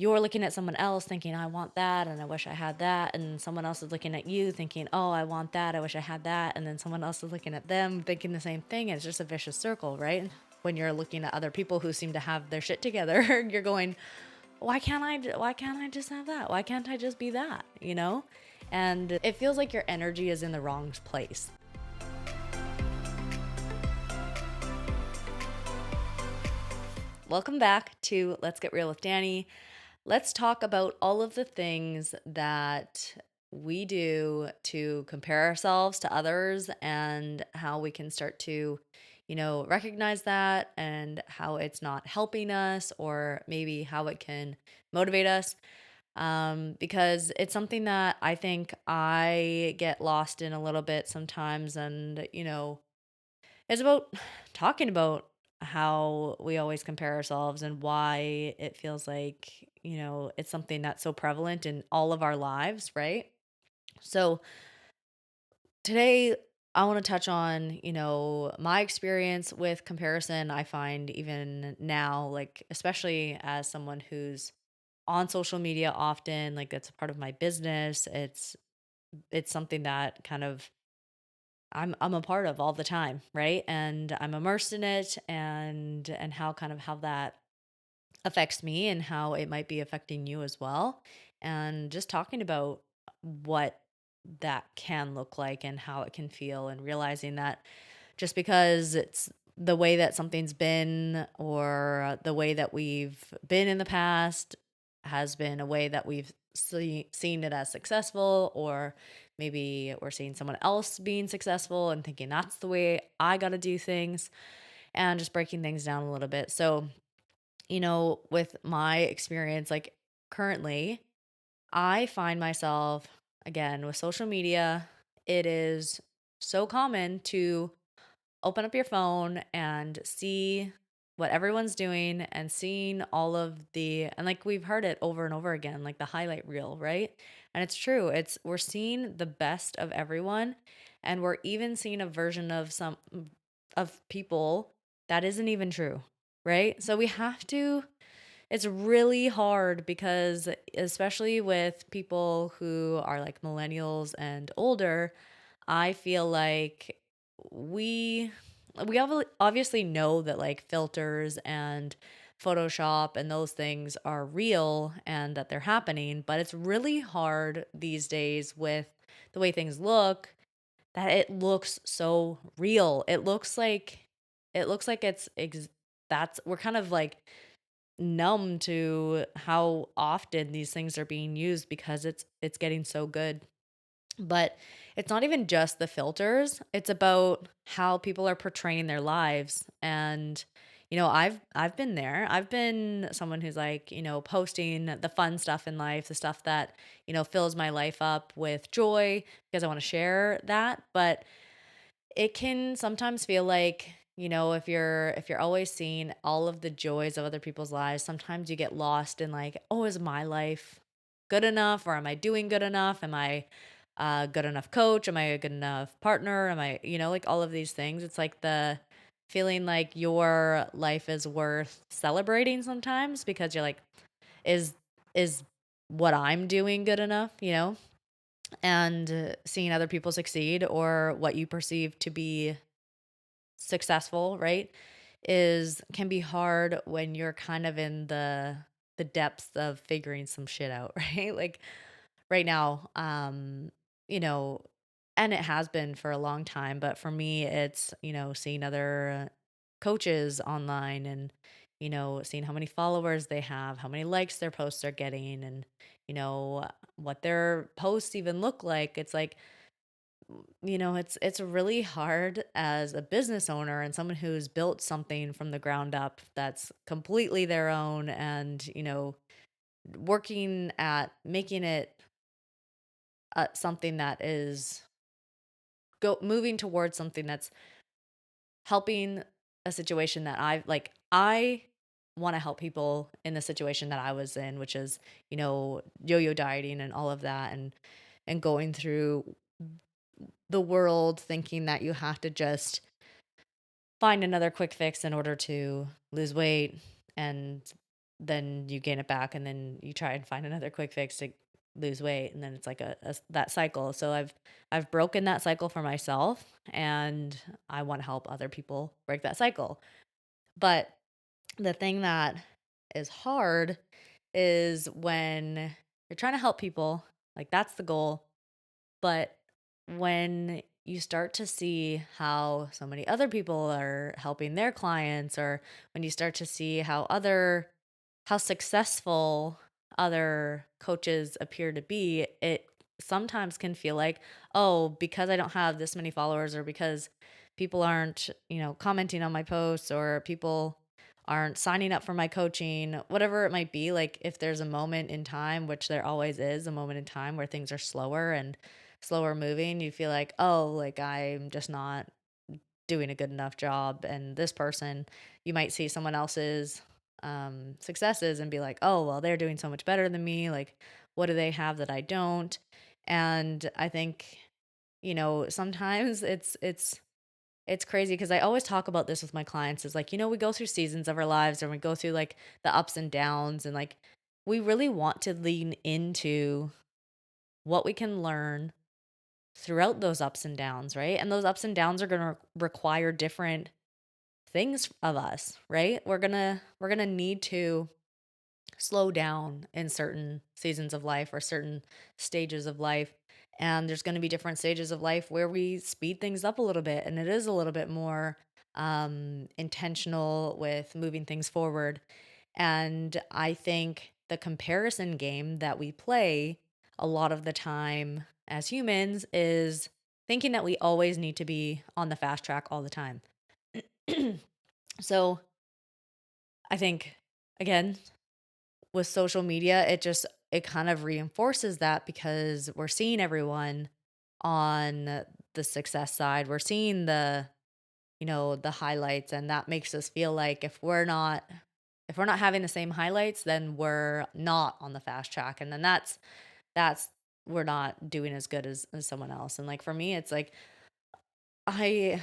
you're looking at someone else thinking, I want that and I wish I had that. And someone else is looking at you thinking, oh, I want that. I wish I had that. And then someone else is looking at them thinking the same thing. And it's just a vicious circle, right? When you're looking at other people who seem to have their shit together, you're going, why can't I just have that? Why can't I just be that? And it feels like your energy is in the wrong place. Welcome back to Let's Get Real with Danny. Let's talk about all of the things that we do to compare ourselves to others and how we can start to, recognize that and how it's not helping us or maybe how it can motivate us. Because it's something that I think I get lost in a little bit sometimes. And, it's about talking about how we always compare ourselves and why it feels like, it's something that's so prevalent in all of our lives, right? So today I want to touch on, my experience with comparison. I find even now, like, especially as someone who's on social media often, like that's a part of my business. It's something that kind of I'm a part of all the time, right? And I'm immersed in it and how that affects me and how it might be affecting you as well. And just talking about what that can look like and how it can feel and realizing that just because it's the way that something's been or the way that we've been in the past has been a way that we've seen it as successful, or maybe we're seeing someone else being successful and thinking that's the way I got to do things, and just breaking things down a little bit. So, with my experience, like currently, I find myself again with social media, it is so common to open up your phone and see what everyone's doing and seeing all of and like we've heard it over and over again, like the highlight reel, right? And it's true. We're seeing the best of everyone, and we're even seeing a version of some of people that isn't even true, right? So we have to it's really hard because especially with people who are like millennials and older, I feel like we obviously know that like filters and Photoshop and those things are real and that they're happening, but it's really hard these days with the way things look that it looks so real. It looks like that's we're kind of like numb to how often these things are being used because it's getting so good. But it's not even just the filters, it's about how people are portraying their lives. And I've been there. I've been someone who's like, posting the fun stuff in life, the stuff that, fills my life up with joy because I want to share that. But it can sometimes feel like, if you're always seeing all of the joys of other people's lives, sometimes you get lost in like, oh, is my life good enough, or am I doing good enough? Am I a good enough coach? Am I a good enough partner? Am I, like all of these things. It's like the feeling like your life is worth celebrating sometimes because you're like, is is what I'm doing good enough, and seeing other people succeed or what you perceive to be successful, right? Is can be hard when you're kind of in the depths of figuring some shit out, right? Like right now, you know, and it has been for a long time, but for me it's, seeing other coaches online and seeing how many followers they have, how many likes their posts are getting, and what their posts even look like. It's like, it's really hard as a business owner and someone who's built something from the ground up that's completely their own, and working at making it something that is go moving towards something that's helping a situation that I want to help people in the situation that I was in, which is, yo-yo dieting and all of that, and going through the world thinking that you have to just find another quick fix in order to lose weight and then you gain it back and then you try and find another quick fix to lose weight and then it's like that cycle. So I've broken that cycle for myself and I want to help other people break that cycle. But the thing that is hard is when you're trying to help people, like that's the goal, but when you start to see how so many other people are helping their clients, or when you start to see how successful other coaches appear to be, it sometimes can feel like, oh, because I don't have this many followers, or because people aren't, commenting on my posts, or people aren't signing up for my coaching, whatever it might be. Like if there's a moment in time, which there always is a moment in time where things are slower and slower moving, you feel like, oh, like I'm just not doing a good enough job. And this person, you might see someone else's successes and be like, oh, well, they're doing so much better than me. Like, what do they have that I don't? And I think, sometimes it's crazy because I always talk about this with my clients is like, we go through seasons of our lives and we go through like the ups and downs, and like we really want to lean into what we can learn throughout those ups and downs, right? And those ups and downs are going to require different things of us, right? We're going to need to slow down in certain seasons of life or certain stages of life. And there's going to be different stages of life where we speed things up a little bit and it is a little bit more intentional with moving things forward. And I think the comparison game that we play a lot of the time as humans is thinking that we always need to be on the fast track all the time. So I think, again, with social media, it kind of reinforces that because we're seeing everyone on the success side. We're seeing the highlights, and that makes us feel like if we're not having the same highlights, then we're not on the fast track. And then that's we're not doing as good as someone else. And like for me, it's like I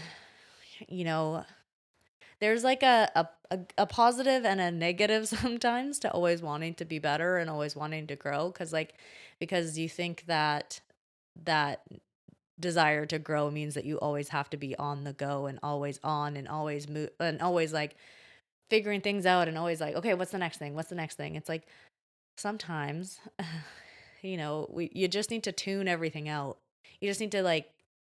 you know, there's like a positive and a negative sometimes to always wanting to be better and always wanting to grow, because you think that desire to grow means that you always have to be on the go and always on and always move and always like figuring things out and always like, okay, what's the next thing? What's the next thing? It's like sometimes you just need to tune everything out. You just need to like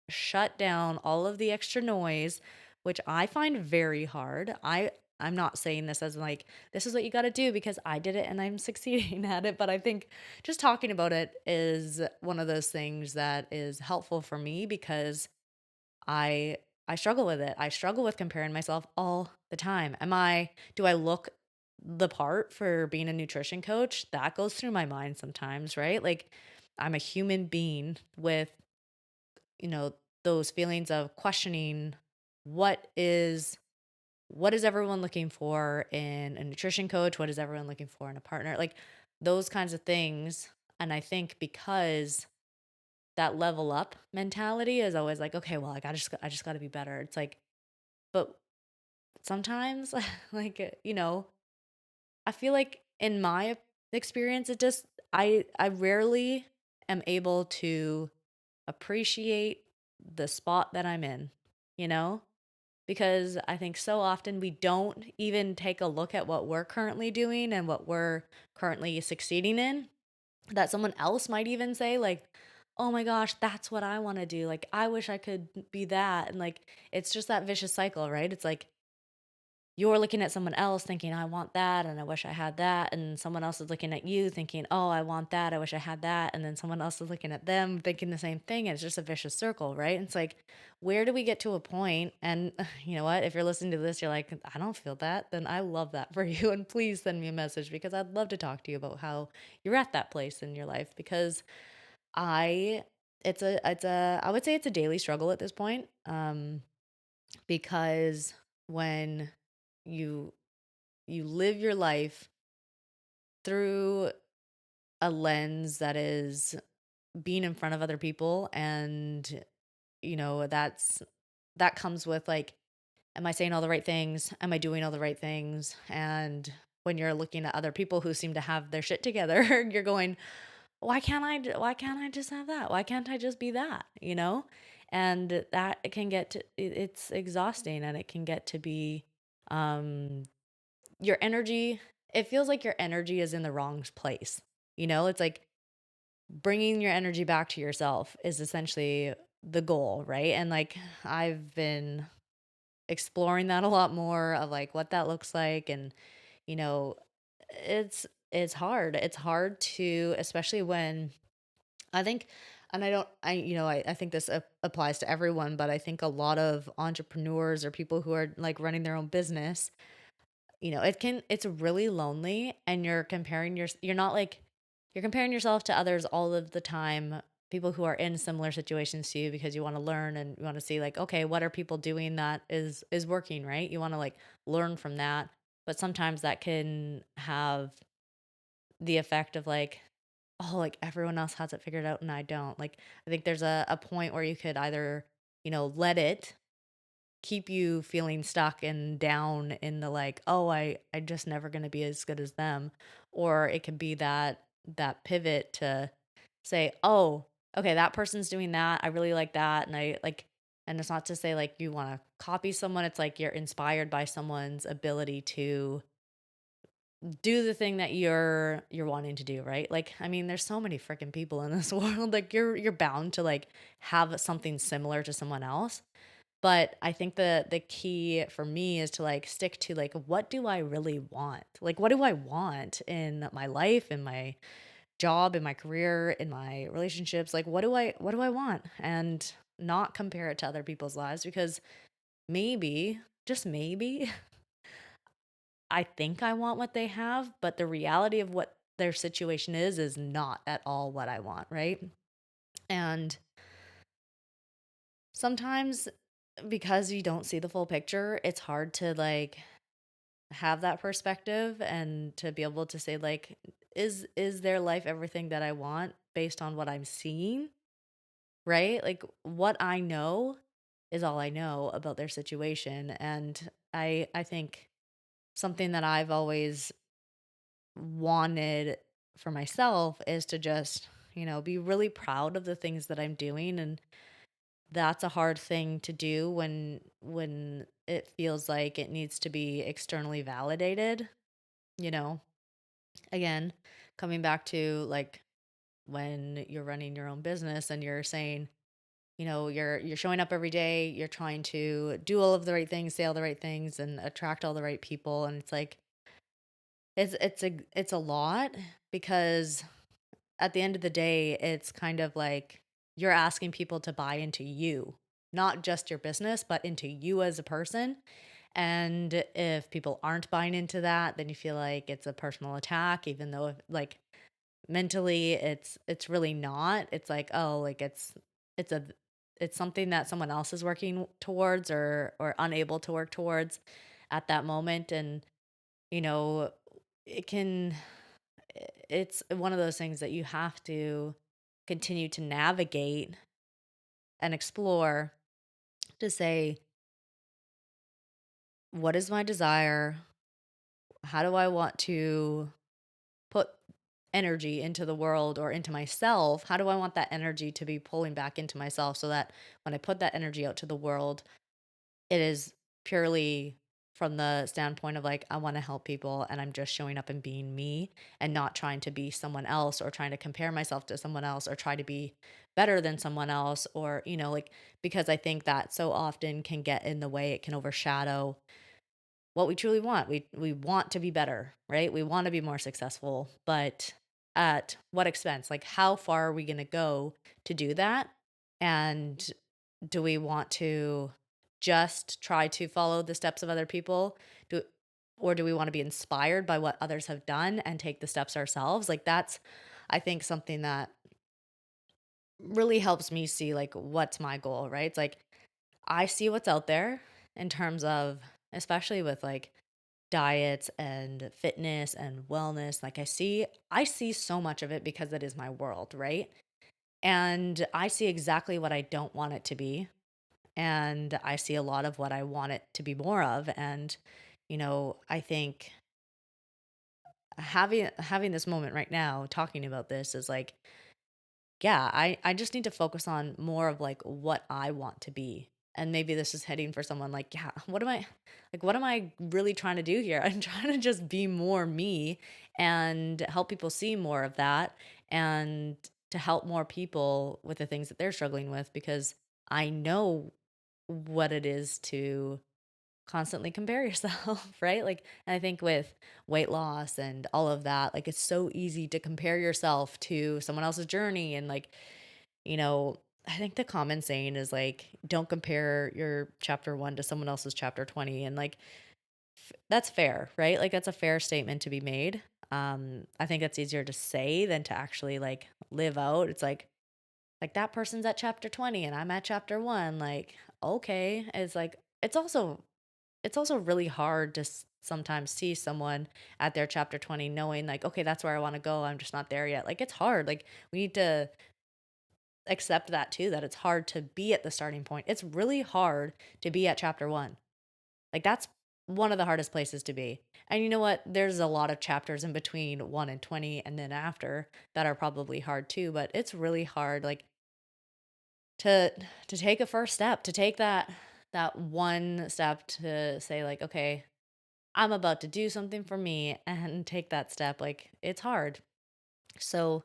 shut down all of the extra noise, which I find very hard. I'm not saying this as like this is what you got to do because I did it and I'm succeeding at it, but I think just talking about it is one of those things that is helpful for me because I I struggle with it. I struggle with comparing myself all the time. Do I look the part for being a nutrition coach? That goes through my mind sometimes, right? Like I'm a human being with, you know, those feelings of questioning what is what is everyone looking for in a nutrition coach? What is everyone looking for in a partner? Like those kinds of things. And I think because that level up mentality is always like, okay, well, I just got to be better. It's like, but sometimes, like, I feel like in my experience, I rarely am able to appreciate the spot that I'm in, you know? Because I think so often we don't even take a look at what we're currently doing and what we're currently succeeding in, that someone else might even say like, "Oh my gosh, that's what I wanna do, like, I wish I could be that," and, like, it's just that vicious cycle, right? It's like, you're looking at someone else thinking, "I want that, and I wish I had that," and someone else is looking at you thinking, "Oh, I want that, I wish I had that," and then someone else is looking at them thinking the same thing, and it's just a vicious circle, right? It's like, where do we get to a point and you know what? If you're listening to this, you're like, "I don't feel that," then I love that for you, and please send me a message because I'd love to talk to you about how you're at that place in your life because I I would say it's a daily struggle at this point, because when you you live your life through a lens that is being in front of other people, and that comes with like, am I saying all the right things? Am I doing all the right things? And when you're looking at other people who seem to have their shit together, you're going, why can't I just have that? Why can't I just be that, you know? And that can get to it's exhausting, and it can get to be um your energy, it feels like your energy is in the wrong place. You know, it's like bringing your energy back to yourself is essentially the goal, right? And like I've been exploring that a lot more of like what that looks like. And you know, it's hard. It's hard to, especially when I think, and I don't, I think this applies to everyone, but I think a lot of entrepreneurs or people who are like running their own business, it's really lonely, and you're not like, you're comparing yourself to others all of the time, people who are in similar situations to you, because you want to learn and you want to see like, okay, what are people doing that is working, right? You want to like learn from that. But sometimes that can have the effect of like, oh, like everyone else has it figured out and I don't. Like I think there's a point where you could either, let it keep you feeling stuck and down in the like, oh, I just never going to be as good as them, or it could be that pivot to say, oh, okay, that person's doing that, I really like that, and I like, and it's not to say like you want to copy someone, it's like you're inspired by someone's ability to do the thing that you're wanting to do, right? Like, I mean, there's so many freaking people in this world, like you're bound to like have something similar to someone else. But I think the key for me is to like stick to like, what do I really want? Like what do I want in my life, in my job, in my career, in my relationships? Like what do I want? And not compare it to other people's lives, because maybe, just maybe, I think I want what they have, but the reality of what their situation is not at all what I want, right? And sometimes, because you don't see the full picture, it's hard to like have that perspective and to be able to say like, is their life everything that I want based on what I'm seeing, right? Like what I know is all I know about their situation. And I think something that I've always wanted for myself is to just, be really proud of the things that I'm doing. And that's a hard thing to do when it feels like it needs to be externally validated, you know. Again, coming back to like when you're running your own business and you're saying, you're showing up every day, you're trying to do all of the right things, say all the right things, and attract all the right people, and it's like it's a lot, because at the end of the day, it's kind of like you're asking people to buy into you, not just your business, but into you as a person. And if people aren't buying into that, then you feel like it's a personal attack, even though like mentally it's really not. It's like, oh, like it's a it's something that someone else is working towards, or unable to work towards at that moment. And you know, it can it's one of those things that you have to continue to navigate and explore, to say, what is my desire? How do I want to put energy into the world or into myself? How do I want that energy to be pulling back into myself, so that when I put that energy out to the world, it is purely from the standpoint of like, I want to help people and I'm just showing up and being me, and not trying to be someone else, or trying to compare myself to someone else, or try to be better than someone else, or, like, because I think that so often can get in the way. It can overshadow what we truly want. We want to be better, right? We want to be more successful, but at what expense? Like how far are we going to go to do that? And do we want to just try to follow the steps of other people? Do or do we want to be inspired by what others have done and take the steps ourselves? Like that's, I think, something that really helps me see like what's my goal, right? It's like I see what's out there in terms of, especially with like diets and fitness and wellness. Like I see so much of it because it is my world, right? And I see exactly what I don't want it to be, and I see a lot of what I want it to be more of. And I think having this moment right now talking about this is like, yeah, I just need to focus on more of like what I want to be. And maybe this is heading for someone like, yeah, what am I really trying to do here? I'm trying to just be more me and help people see more of that, and to help more people with the things that they're struggling with, because I know what it is to constantly compare yourself, right? Like, and I think with weight loss and all of that, like it's so easy to compare yourself to someone else's journey. And like, you know, I think the common saying is like, don't compare your chapter 1 to someone else's chapter 20. And like, that's fair, right? Like, that's a fair statement to be made. I think that's easier to say than to actually like live out. It's like that person's at chapter 20 and I'm at chapter 1. Like, okay. It's like, it's also really hard to sometimes see someone at their chapter 20 knowing like, okay, that's where I want to go. I'm just not there yet. Like, it's hard. Like, we need to accept that too, that it's hard to be at the starting point. It's really hard to be at chapter 1. Like, that's one of the hardest places to be. And you know what? There's a lot of chapters in between 1 and 20 and then after that are probably hard too, but it's really hard like to take a first step, to take that one step to say like, okay, I'm about to do something for me and take that step. Like, it's hard. So,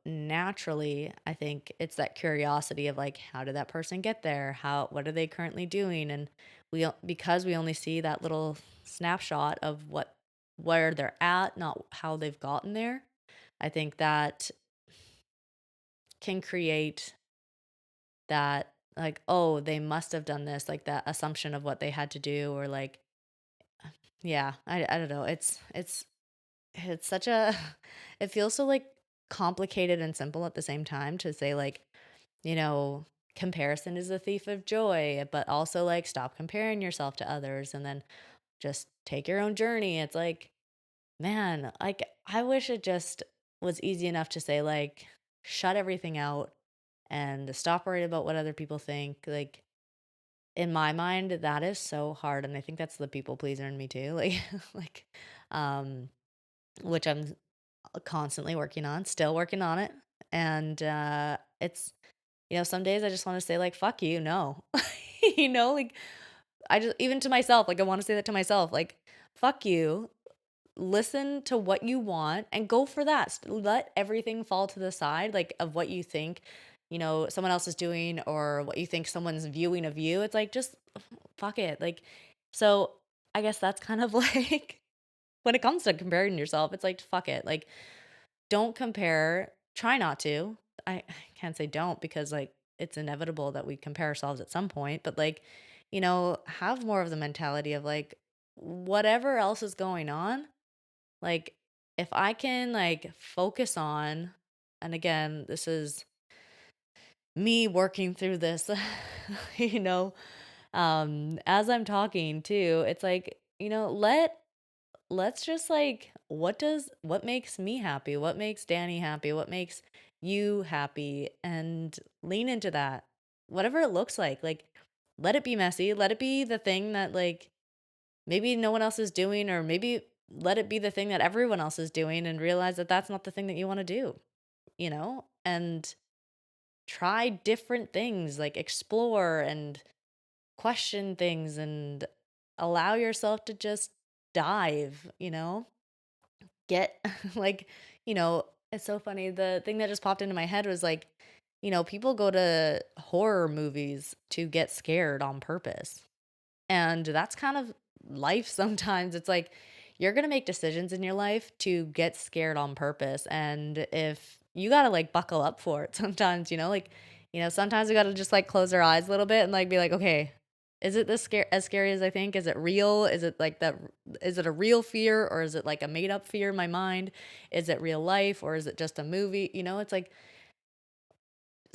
naturally, I think it's that curiosity of like, how did that person get there? What are they currently doing? And because we only see that little snapshot of where they're at, not how they've gotten there. I think that can create that like, oh, they must have done this, like that assumption of what they had to do, or like, yeah, I don't know. It's such a it feels so, like, complicated and simple at the same time to say, like, you know, comparison is a thief of joy, but also, like, stop comparing yourself to others, and then just take your own journey. It's like, man, like, I wish it just was easy enough to say, like, shut everything out and stop worrying about what other people think. Like, in my mind, that is so hard, and I think that's the people pleaser in me too, like like, um, which I'm constantly working on, still working on it. And it's, some days I just want to say like, fuck you, no. Like, I just, even to myself, like I want to say that to myself, like, fuck you. Listen to what you want and go for that. Let everything fall to the side, like of what you think, someone else is doing, or what you think someone's viewing of you. It's like, just fuck it. Like, so I guess that's kind of like when it comes to comparing yourself, it's like, fuck it. Like, don't compare. Try not to. I can't say don't, because like it's inevitable that we compare ourselves at some point, but like, have more of the mentality of like, whatever else is going on, like, if I can like focus on, and again, this is me working through this, you know, as I'm talking too, it's like, let's just like, what makes me happy? What makes Danny happy? What makes you happy? And lean into that. Whatever it looks like. Like, let it be messy. Let it be the thing that like maybe no one else is doing, or maybe let it be the thing that everyone else is doing, and realize that that's not the thing that you want to do, And try different things, like explore and question things, and allow yourself to just dive. Get like, it's so funny. The thing that just popped into my head was like, people go to horror movies to get scared on purpose. And that's kind of life sometimes. It's like, you're going to make decisions in your life to get scared on purpose. And if you got to like buckle up for it sometimes, like, sometimes we got to just like close our eyes a little bit and like be like, okay, is it this as scary as I think? Is it real? Is it like that? Is it a real fear, or is it like a made up fear in my mind? Is it real life, or is it just a movie? It's like,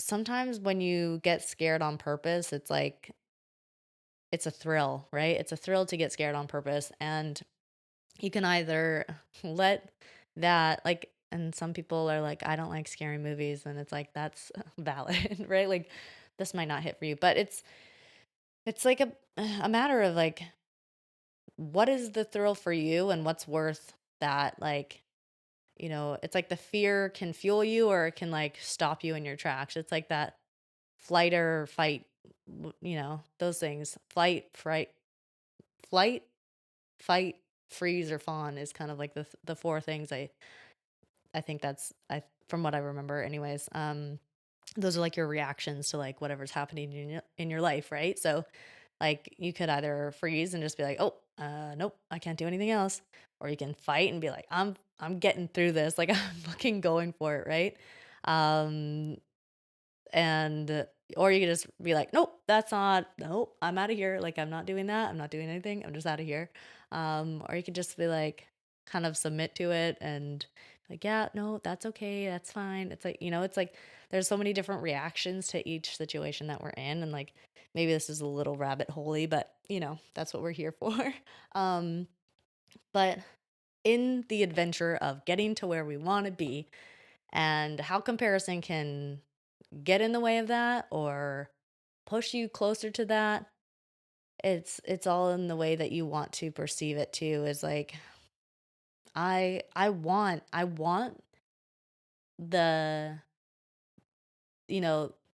sometimes when you get scared on purpose, it's like, it's a thrill, right? It's a thrill to get scared on purpose. And you can either let that, like, and some people are like, I don't like scary movies. And it's like, that's valid, right? Like, this might not hit for you, but it's like a matter of like, what is the thrill for you, and what's worth that like, it's like the fear can fuel you or it can like stop you in your tracks. It's like that flight or fight, those things. Flight, fight, freeze, or fawn is kind of like the four things I think that's I from what I remember anyways. Those are like your reactions to like whatever's happening in your life, right? So like you could either freeze and just be like, "Oh, nope, I can't do anything else," or you can fight and be like, I'm getting through this, like I'm fucking going for it, right? Um, and or you could just be like, "Nope, that's not. Nope, I'm out of here. Like I'm not doing that. I'm not doing anything. I'm just out of here." Or you could just be like, kind of submit to it and like, "Yeah, no, that's okay. That's fine." It's like, it's like there's so many different reactions to each situation that we're in, and like maybe this is a little rabbit holey, but that's what we're here for. um, but in the adventure of getting to where we want to be and how comparison can get in the way of that or push you closer to that, it's all in the way that you want to perceive it too. Is like I want the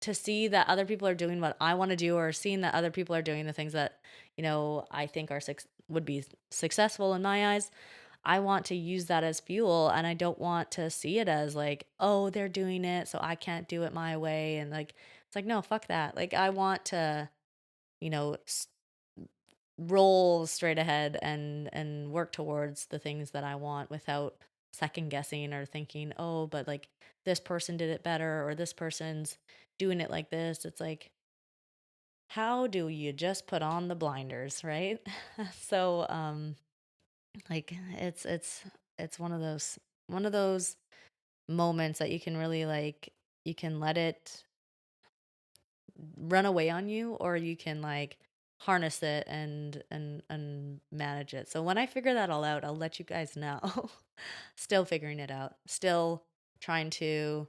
to see that other people are doing what I want to do, or seeing that other people are doing the things that I think are would be successful in my eyes. I want to use that as fuel, and I don't want to see it as like, oh, they're doing it, so I can't do it my way. And like, it's like, no, fuck that. Like, I want to, you know, s- roll straight ahead and work towards the things that I want without second guessing or thinking, oh, but like this person did it better or this person's doing it like this. It's like, how do you just put on the blinders, right? So, like it's one of those moments that you can really like you can let it run away on you, or you can like harness it and manage it. So when I figure that all out, I'll let you guys know. Still figuring it out, still trying to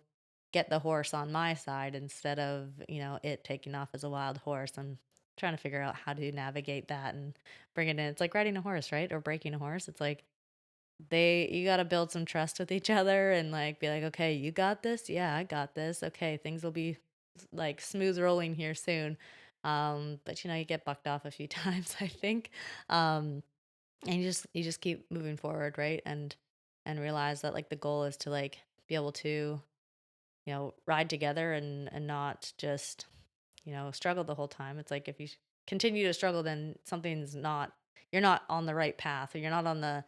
get the horse on my side instead of it taking off as a wild horse. I'm trying to figure out how to navigate that and bring it in. It's like riding a horse, right? Or breaking a horse. It's like you got to build some trust with each other and like be like, okay, you got this, yeah, I got this, okay, things will be like smooth rolling here soon. But you get bucked off a few times, I think. And you just keep moving forward, right? And realize that like the goal is to like be able to ride together and not just struggle the whole time. It's like if you continue to struggle, then you're not on the right path, or you're not on the,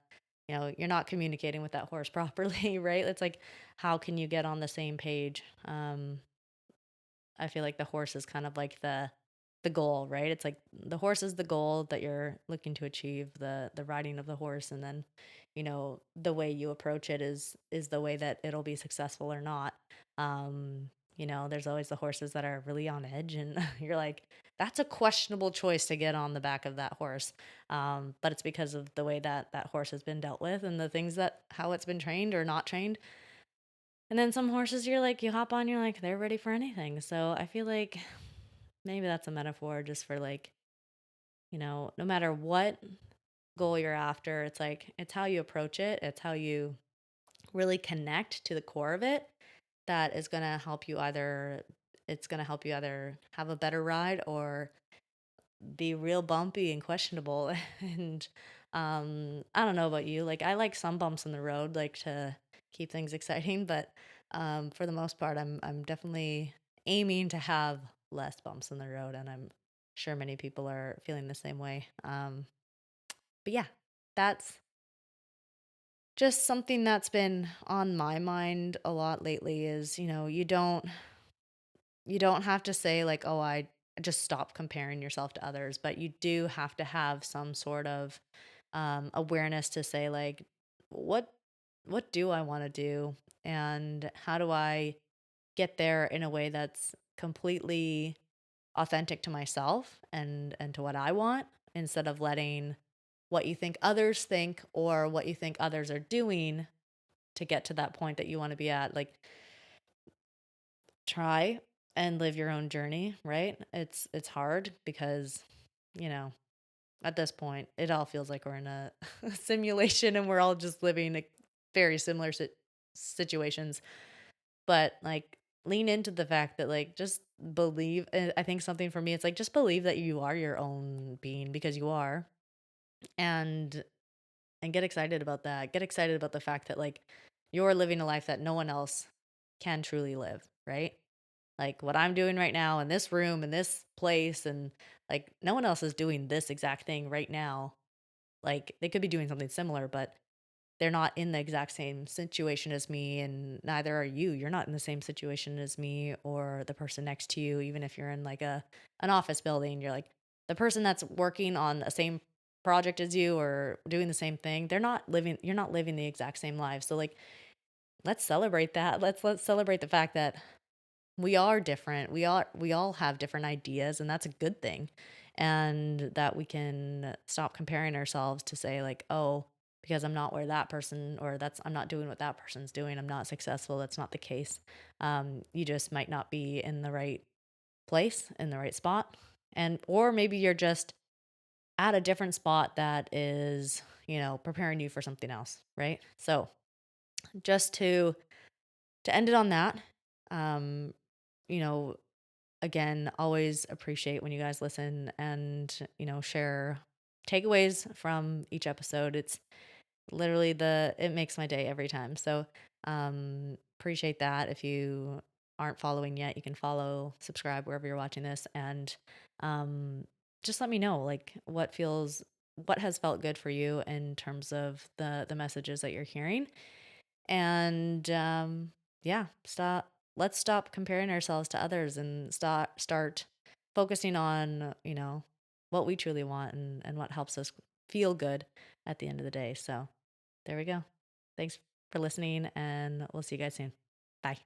you're not communicating with that horse properly, right? It's like, how can you get on the same page? I feel like the horse is kind of like the goal, right? It's like the horse is the goal that you're looking to achieve, the riding of the horse, and then, the way you approach it is the way that it'll be successful or not. There's always the horses that are really on edge, and you're like, that's a questionable choice to get on the back of that horse. But it's because of the way that that horse has been dealt with and the things that how it's been trained or not trained. And then some horses, you're like, you hop on, you're like, they're ready for anything. So I feel like maybe that's a metaphor just for like, no matter what goal you're after, it's like, it's how you approach it, it's how you really connect to the core of it that is going to help you either, it's going to help you either have a better ride or be real bumpy and questionable. And I don't know about you, like I like some bumps in the road like to keep things exciting, but for the most part I'm definitely aiming to have less bumps in the road, and I'm sure many people are feeling the same way. But yeah, that's just something that's been on my mind a lot lately. Is you don't have to say like, oh, I just stop comparing yourself to others, but you do have to have some sort of awareness to say like, what what do I want to do, and how do I get there in a way that's completely authentic to myself and to what I want, instead of letting what you think others think or what you think others are doing to get to that point that you want to be at. Like, try and live your own journey, right? It's hard because, you know, At this point, it all feels like we're in a simulation and we're all just living very similar situations. But like lean into the fact that like just believe. I think something for me, it's like just believe that you are your own being because you are, and get excited about that. Get excited about the fact that like you're living a life that no one else can truly live, right? Like what I'm doing right now in this room, in this place, and like no one else is doing this exact thing right now. Like they could be doing something similar, but they're not in the exact same situation as me, and neither are you. You're not in the same situation as me or the person next to you, even if you're in like an office building. You're like the person that's working on the same project as you or doing the same thing. You're not living the exact same life. So like let's celebrate that. Let's celebrate the fact that we are different. We all have different ideas, and that's a good thing. And that we can stop comparing ourselves to say like, "Oh, because I'm not where that person or that's I'm not doing what that person's doing, I'm not successful." That's not the case. You just might not be in the right place, in the right spot. And or maybe you're just at a different spot that is, preparing you for something else, right? So, just to end it on that, um, you know, again, always appreciate when you guys listen and, share takeaways from each episode. It's literally it makes my day every time. So, appreciate that. If you aren't following yet, you can follow, subscribe wherever you're watching this, and um, just let me know like what has felt good for you in terms of the messages that you're hearing. And yeah, let's stop comparing ourselves to others and start focusing on, what we truly want and what helps us feel good at the end of the day. So there we go. Thanks for listening, and we'll see you guys soon. Bye.